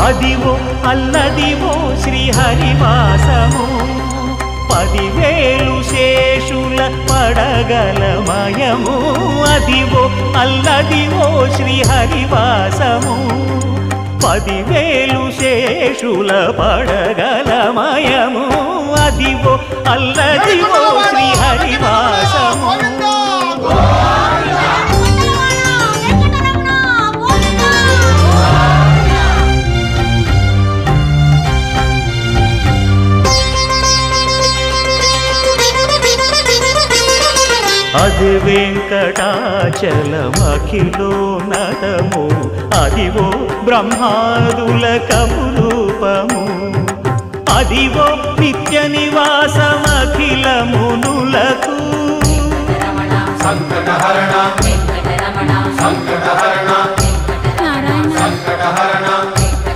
అదివో అల్లదివో శ్రీహరివాసము 10,000 శేషుల పడగలమయము అదివో అల్లదివో శ్రీహరివాసము 10,000 శేషుల పడగలమయము అదివో అల్లదివో శ్రీహరివాసము అది వెంకటాచలమఖిలోన్నతము అదివో బ్రహ్మాదుల కమురూపము అదివో నిత్య నివాసమఖిలమునులకు సంకటహరణ